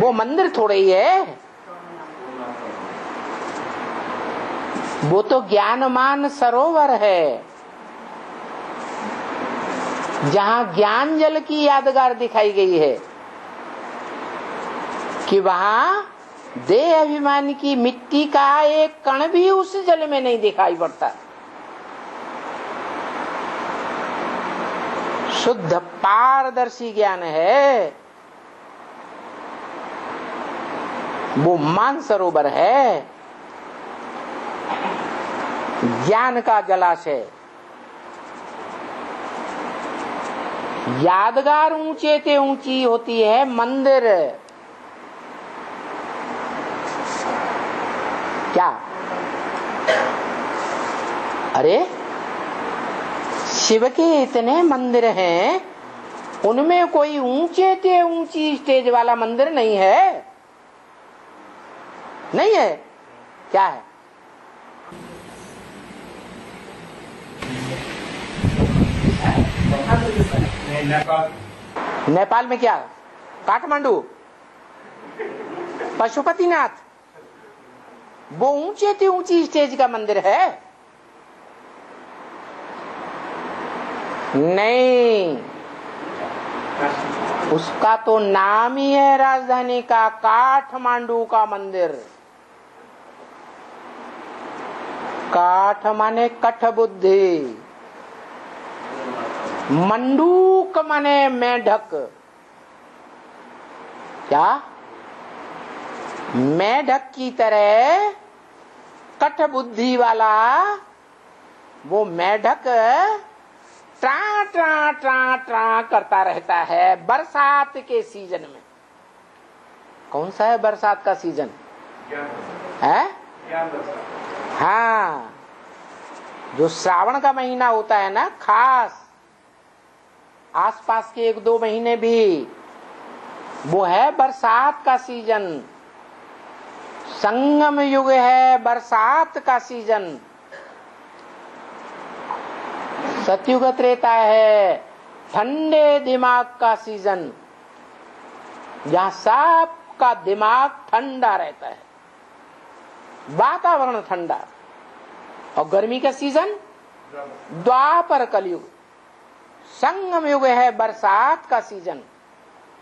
वो मंदिर थोड़ा ही है, वो तो ज्ञानमान सरोवर है, जहाँ ज्ञान जल की यादगार दिखाई गई है कि वहाँ देह अभिमान की मिट्टी का एक कण भी उस जल में नहीं दिखाई पड़ता। शुद्ध पारदर्शी ज्ञान है, वो मानसरोवर है, ज्ञान का जलाशय। यादगार ऊंचे से ऊंची होती है मंदिर। क्या? अरे शिव के इतने मंदिर हैं, उनमें कोई ऊंचे से ऊंची स्टेज वाला मंदिर नहीं है? नहीं है? क्या है? नेपाल में क्या? काठमांडू, पशुपतिनाथ, वो ऊंचे से ऊंची स्टेज का मंदिर है? नहीं, उसका तो नाम ही है राजधानी का, काठमांडू का मंदिर। काठ माने कठ बुद्धि, मंडूक माने मेढक। क्या? मेढक की तरह कठ बुद्धि वाला वो मेढक ट्रा ट्रा ट्रा ट्रा करता रहता है बरसात के सीजन में। कौन सा है बरसात का सीजन? है? हाँ, जो श्रावण का महीना होता है ना, खास आसपास के 1-2 महीने भी, वो है बरसात का सीजन। संगम युग है बरसात का सीजन। सतयुग त्रेता है ठंडे दिमाग का सीजन, जहाँ सबका दिमाग ठंडा रहता है, वातावरण ठंडा। और गर्मी का सीजन द्वापर कलयुग। संगम युग है बरसात का सीजन।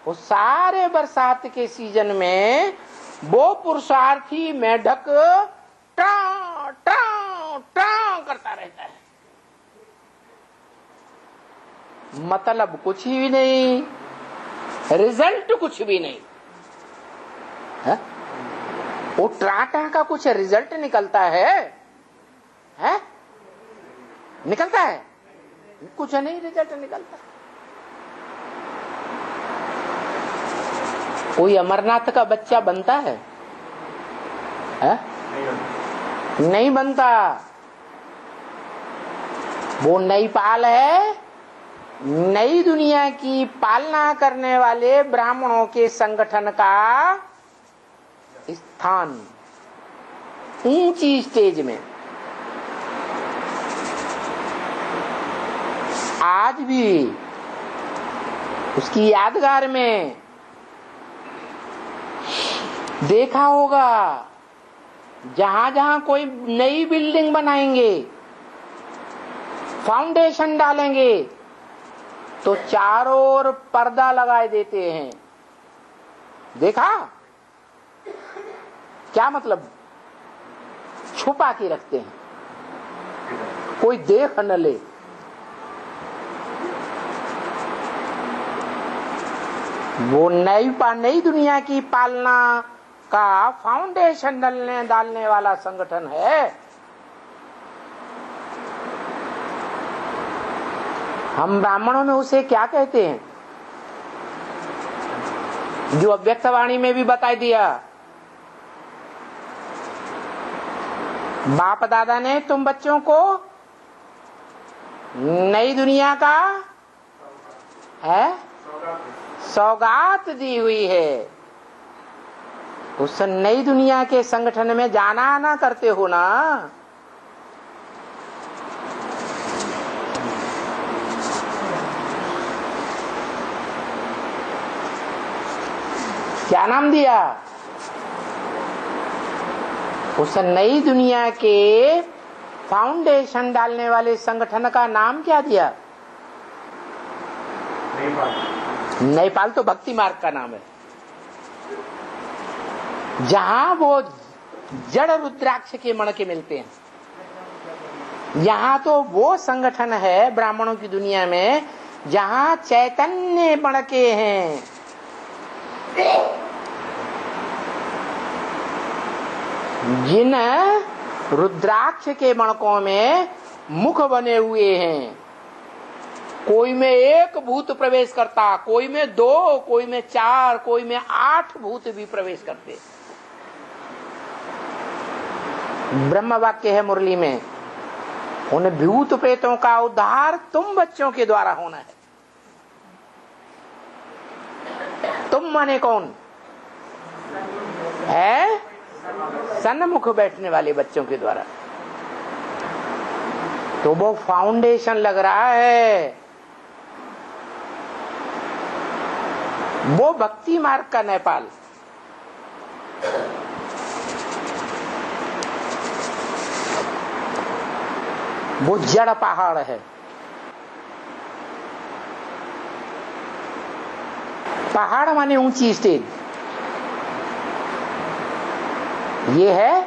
वो सारे बरसात के सीजन में वो पुरुषार्थी मेढक टां टां टां करता रहता है। मतलब कुछ भी नहीं, रिजल्ट कुछ भी नहीं है? वो टाटा का कुछ रिजल्ट निकलता है? निकलता है? कुछ नहीं रिजल्ट निकलता। कोई अमरनाथ का बच्चा बनता है? नहीं बनता। वो नई पाल है, नई दुनिया की पालना करने वाले ब्राह्मणों के संगठन का स्थान, ऊंची स्टेज में। आज भी उसकी यादगार में देखा होगा, जहां जहां कोई नई बिल्डिंग बनाएंगे, फाउंडेशन डालेंगे, तो चारों ओर पर्दा लगाए देते हैं। देखा? क्या मतलब? छुपा के रखते हैं, कोई देख न ले। वो नई दुनिया की पालना का फाउंडेशन डालने वाला संगठन है। हम ब्राह्मणों में उसे क्या कहते हैं? जो अव्यक्तवाणी में भी बता दिया, बाप दादा ने तुम बच्चों को नई दुनिया का सौगात दी हुई है। उस नई दुनिया के संगठन में जाना आना करते हो ना। क्या नाम दिया? उस नई दुनिया के फाउंडेशन डालने वाले संगठन का नाम क्या दिया? नेपाल तो भक्ति मार्ग का नाम है। जहां वो जड़ रुद्राक्ष के मणके मिलते हैं, यहाँ तो वो संगठन है ब्राह्मणों की दुनिया में जहां चैतन्य मणके हैं। जिन रुद्राक्ष के मणकों में मुख बने हुए हैं, कोई में 1 भूत प्रवेश करता, कोई में 2, कोई में 4, कोई में 8 भूत भी प्रवेश करते। ब्रह्म वाक्य है मुरली में, उन भूत प्रेतों का उद्धार तुम बच्चों के द्वारा होना है। तुम माने कौन है? सन्मुख बैठने वाले बच्चों के द्वारा। तो वो फाउंडेशन लग रहा है, वो भक्ति मार्ग का नेपाल। वो जड़ पहाड़ है। पहाड़ माने ऊंची स्टेज। ये है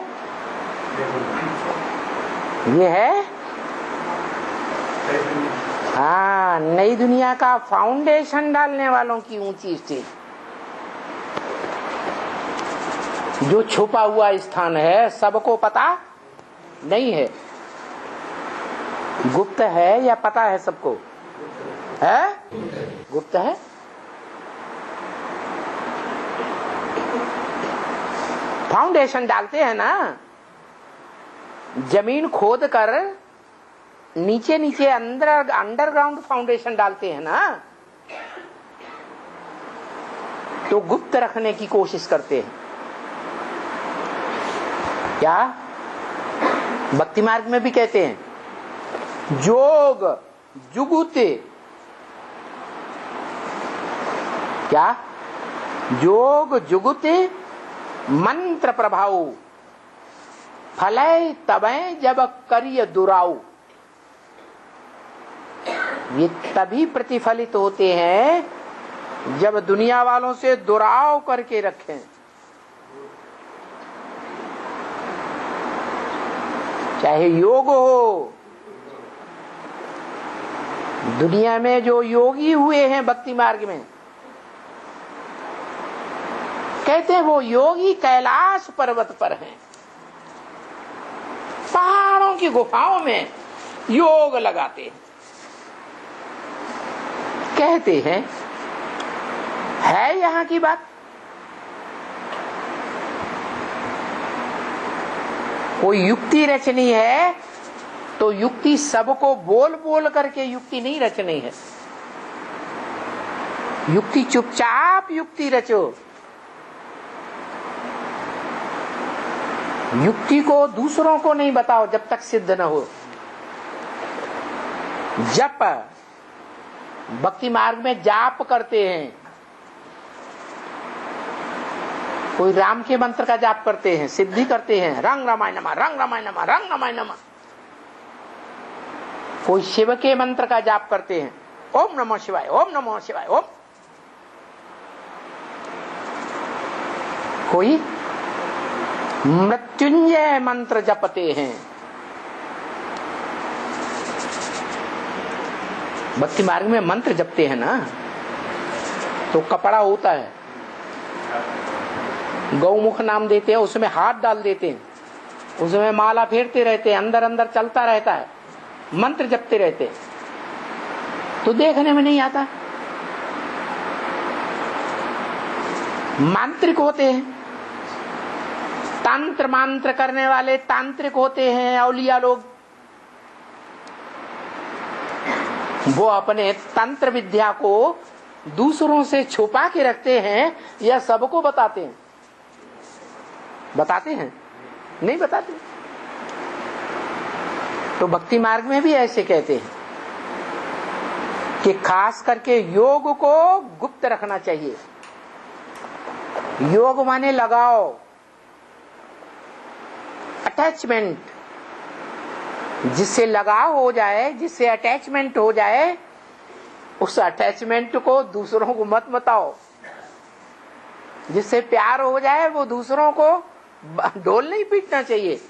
हाँ, नई दुनिया का फाउंडेशन डालने वालों की ऊंची स्टेज। जो छुपा हुआ स्थान है, सबको पता नहीं है। गुप्त है या पता है सबको? है गुप्त है। फाउंडेशन डालते हैं ना, जमीन खोद कर नीचे नीचे अंडरग्राउंड फाउंडेशन डालते हैं ना, तो गुप्त रखने की कोशिश करते हैं। क्या भक्ति मार्ग में भी कहते हैं, जोग जुगुते। क्या? जोग जुगुते मंत्र प्रभाव, फलय तबय जब करिय दुराऊ। ये तभी प्रतिफलित होते हैं जब दुनिया वालों से दुराव करके रखें। चाहे योग हो, दुनिया में जो योगी हुए हैं भक्ति मार्ग में, कहते हैं वो योगी कैलाश पर्वत पर हैं, पहाड़ों की गुफाओं में योग लगाते हैं। कहते हैं, है यहां की बात। कोई युक्ति रचनी है तो युक्ति सबको बोल बोल करके युक्ति नहीं रचनी है। युक्ति चुपचाप युक्ति रचो। युक्ति को दूसरों को नहीं बताओ जब तक सिद्ध न हो। जप, भक्ति मार्ग में जाप करते हैं, कोई राम के मंत्र का जाप करते हैं, सिद्धि करते हैं, रंग रामाय नमः, रंग रामाय नमः, रंग रामाय नमः। कोई शिव के मंत्र का जाप करते हैं, ओम नमः शिवाय, ओम नमः शिवाय, ओम। कोई मृत्युंजय मंत्र जपते हैं। भक्ति मार्ग में मंत्र जपते हैं ना, तो कपड़ा होता है, गौमुख नाम देते हैं, उसमें हाथ डाल देते हैं, उसमें माला फेरते रहते हैं, अंदर अंदर चलता रहता है, मंत्र जपते रहते हैं, तो देखने में नहीं आता। मांत्रिक होते हैं, तंत्र मंत्र करने वाले तांत्रिक होते हैं, औलिया लोग। वो अपने तंत्र विद्या को दूसरों से छुपा के रखते हैं या सबको बताते हैं? बताते हैं? नहीं बताते। तो भक्ति मार्ग में भी ऐसे कहते हैं कि खास करके योग को गुप्त रखना चाहिए। योग माने लगाओ, अटैचमेंट, जिससे लगाव हो जाए, जिससे अटैचमेंट हो जाए, उस अटैचमेंट को दूसरों को मत बताओ। जिससे प्यार हो जाए वो दूसरों को ढोल नहीं पीटना चाहिए।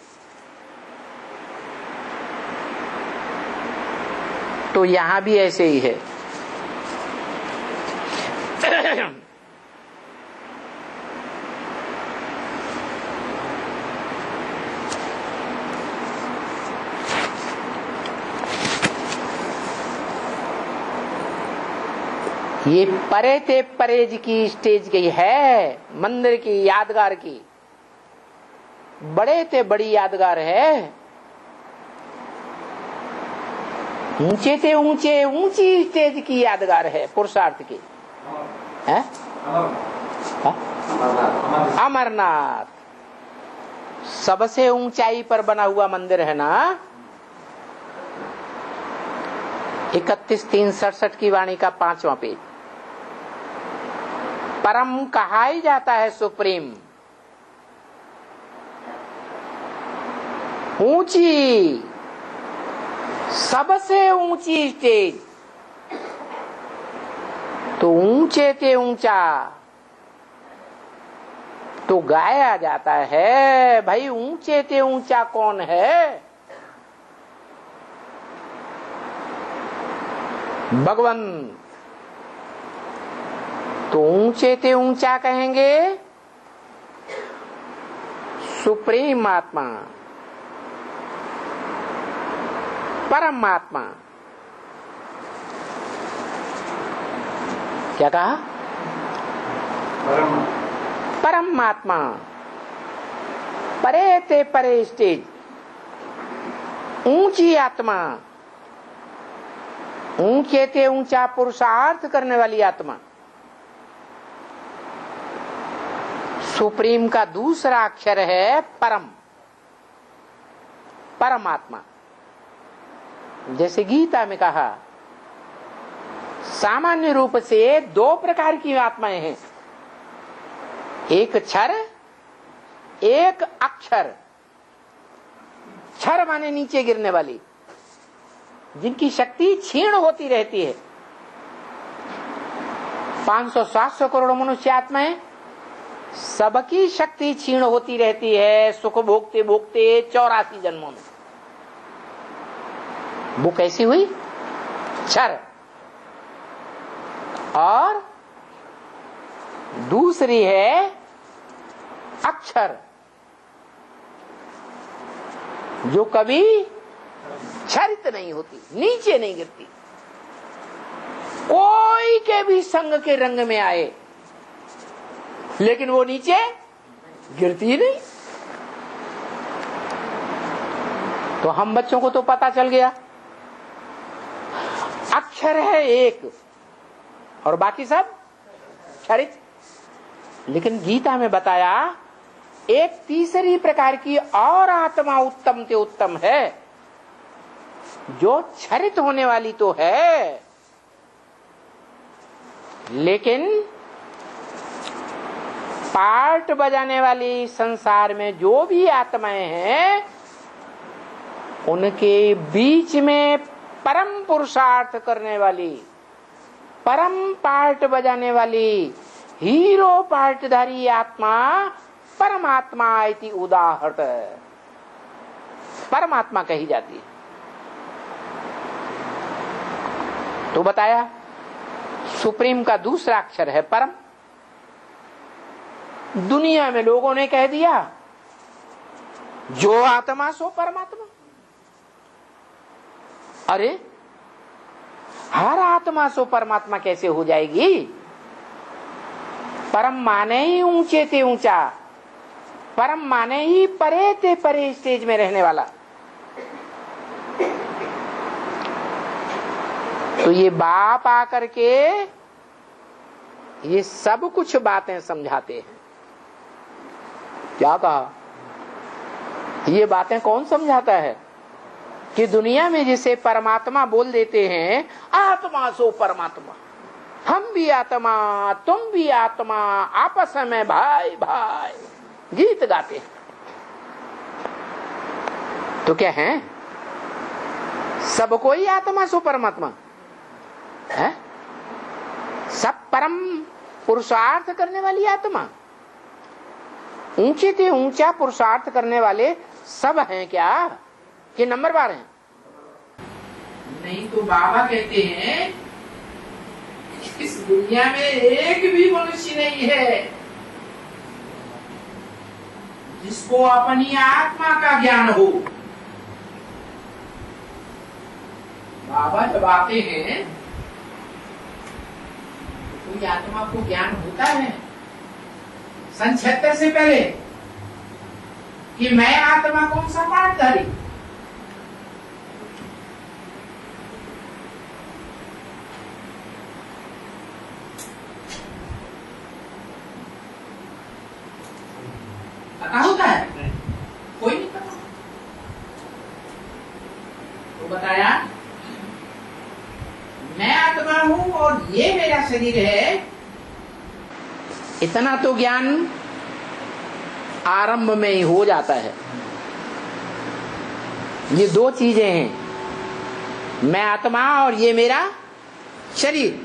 तो यहां भी ऐसे ही है। ये परे ते परेज की स्टेज की है, मंदिर की यादगार की, बड़े ते बड़ी यादगार है। ऊंचे ते ऊंचे ऊंची स्टेज की यादगार है, पुरुषार्थ की है। अमरनाथ सबसे ऊंचाई पर बना हुआ मंदिर है ना। 31-3-67 की वाणी का 5वां पेज। परम कहा ही जाता है सुप्रीम, ऊंची, सबसे ऊंची स्टेज। तो ऊंचे ते ऊंचा तो गाया जाता है। भाई ऊंचे ते ऊंचा कौन है? भगवंत। तो ऊंचे ते ऊंचा कहेंगे सुप्रीम आत्मा, परमात्मा। क्या कहा? परमात्मा। परे ते परे स्टेज, ऊंची आत्मा, ऊंचे ते ऊंचा पुरुषार्थ करने वाली आत्मा। सुप्रीम का दूसरा अक्षर है परम, परमात्मा। जैसे गीता में कहा, सामान्य रूप से 2 प्रकार की आत्माएं हैं, एक क्षर, एक अक्षर। क्षर माने नीचे गिरने वाली, जिनकी शक्ति क्षीण होती रहती है। 500-700 करोड़ मनुष्य आत्माएं, सबकी शक्ति क्षीण होती रहती है सुख भोगते भोगते 84 जन्मों में। वो कैसी हुई? क्षर। और दूसरी है अक्षर, जो कभी क्षरित नहीं होती, नीचे नहीं गिरती। कोई के भी संग के रंग में आए, लेकिन वो नीचे गिरती नहीं। तो हम बच्चों को तो पता चल गया, अक्षर है एक और बाकी सब क्षरित। लेकिन गीता में बताया एक तीसरी प्रकार की और आत्मा उत्तम से उत्तम है, जो क्षरित होने वाली तो है, लेकिन पार्ट बजाने वाली संसार में जो भी आत्माएं हैं, उनके बीच में परम पुरुषार्थ करने वाली, परम पार्ट बजाने वाली, हीरो पार्टधारी आत्मा परमात्मा इति उदाहृत, परमात्मा कही जाती है। तो बताया सुप्रीम का दूसरा अक्षर है परम। दुनिया में लोगों ने कह दिया जो आत्मा सो परमात्मा। अरे हर आत्मा सो परमात्मा कैसे हो जाएगी? परम माने ही ऊंचे ते ऊंचा, परम माने ही परे ते परे स्टेज में रहने वाला। तो ये बाप आकर के ये सब कुछ बातें समझाते हैं। क्या कहा? ये बातें कौन समझाता है? कि दुनिया में जिसे परमात्मा बोल देते हैं, आत्मा सो परमात्मा, हम भी भी आत्मा, तुम भी आत्मा, आपस में भाई भाई गीत गाते हैं। तो क्या है? सबको ही आत्मा सो परमात्मा है। सब परम पुरुषार्थ करने वाली आत्मा, ऊंचे से ऊंचा पुरुषार्थ करने वाले सब हैं क्या, कि नंबर बार हैं? नहीं तो बाबा कहते हैं इस दुनिया में एक भी मनुष्य नहीं है जिसको अपनी आत्मा का ज्ञान हो। बाबा जब आते हैं कोई आत्मा को ज्ञान होता है सन 76 से पहले कि मैं आत्मा कौन सा पाठधारी? पता होता है? कोई नहीं पता। तो बताया मैं आत्मा हूं और ये मेरा शरीर है, इतना तो ज्ञान आरंभ में ही हो जाता है। ये दो चीजें हैं, मैं आत्मा और ये मेरा शरीर।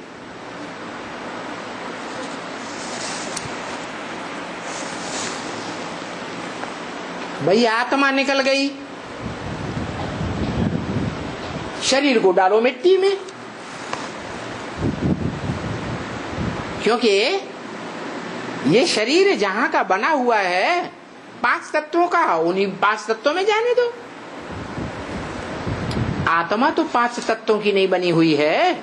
भाई आत्मा निकल गई, शरीर को डालो मिट्टी में, क्योंकि ये शरीर जहां का बना हुआ है 5 तत्वों का, उन्हीं 5 तत्वों में जाने दो। आत्मा तो 5 तत्वों की नहीं बनी हुई है,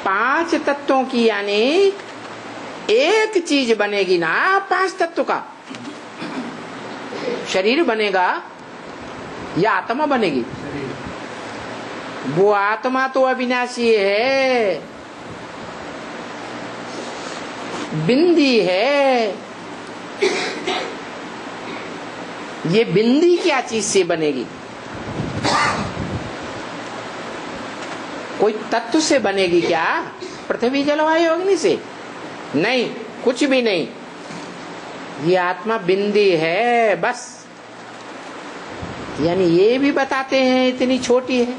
5 तत्वों की, यानी एक चीज बनेगी ना 5 तत्व का। शरीर बनेगा या आत्मा बनेगी? वो आत्मा तो अविनाशी है, बिंदी है। ये बिंदी क्या चीज से बनेगी? कोई तत्व से बनेगी क्या? पृथ्वी जलवायु अग्नि से? नहीं, कुछ भी नहीं। ये आत्मा बिंदी है बस। यानी ये भी बताते हैं इतनी छोटी है,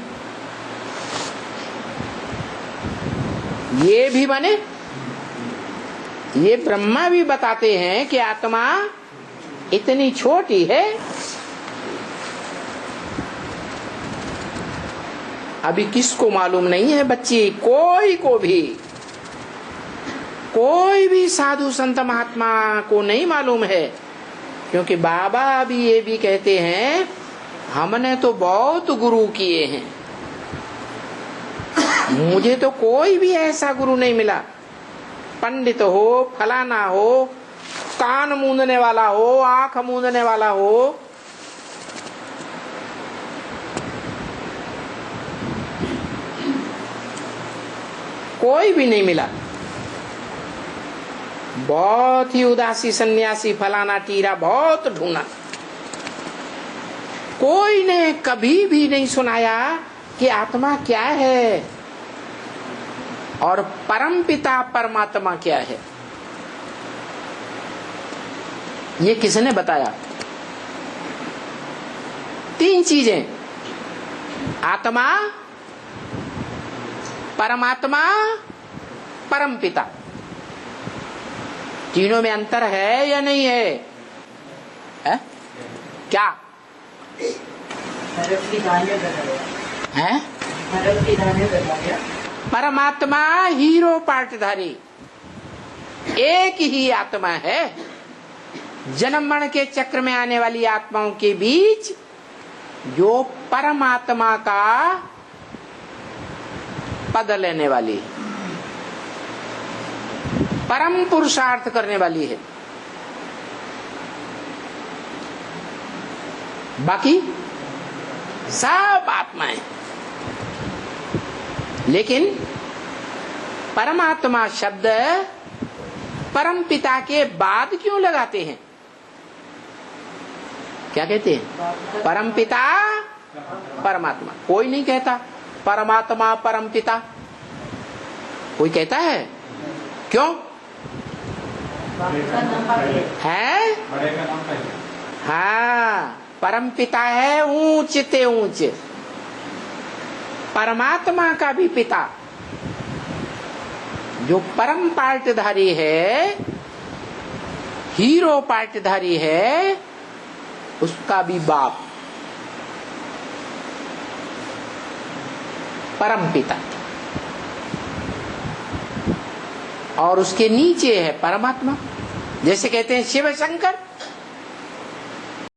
ये भी बने। ये ब्रह्मा भी बताते हैं कि आत्मा इतनी छोटी है। अभी किसको मालूम नहीं है बच्ची, कोई भी साधु संत महात्मा को नहीं मालूम है, क्योंकि बाबा अभी ये भी कहते हैं हमने तो बहुत गुरु किए हैं, मुझे तो कोई भी ऐसा गुरु नहीं मिला। पंडित हो, फलाना हो, कान मूंदने वाला हो, आंख मूंदने वाला हो, कोई भी नहीं मिला। बहुत ही उदासी सन्यासी, फलाना टीरा बहुत ढूंढा, कोई ने कभी भी नहीं सुनाया कि आत्मा क्या है और परमपिता परमात्मा क्या है। ये किसने बताया? 3 चीजें, आत्मा, परमात्मा, परमपिता। तीनों में अंतर है या नहीं है? क्या है? परमात्मा हीरो पार्टधारी एक ही आत्मा है। जन्म मरण के चक्र में आने वाली आत्माओं के बीच जो परमात्मा का पद लेने वाली, परम पुरुषार्थ करने वाली है। बाकी सब आत्माएं, लेकिन परमात्मा शब्द परम पिता के बाद क्यों लगाते हैं? क्या कहते हैं? परम पिता परमात्मा। कोई नहीं कहता परमात्मा परम पिता, कोई कहता है? क्यों है? हाँ, परम पिता है ऊंच ते ऊंच, परमात्मा का भी पिता जो परम पार्टधारी है, हीरो पार्टधारी है, उसका भी बाप परम पिता, और उसके नीचे है परमात्मा। जैसे कहते हैं शिव शंकर,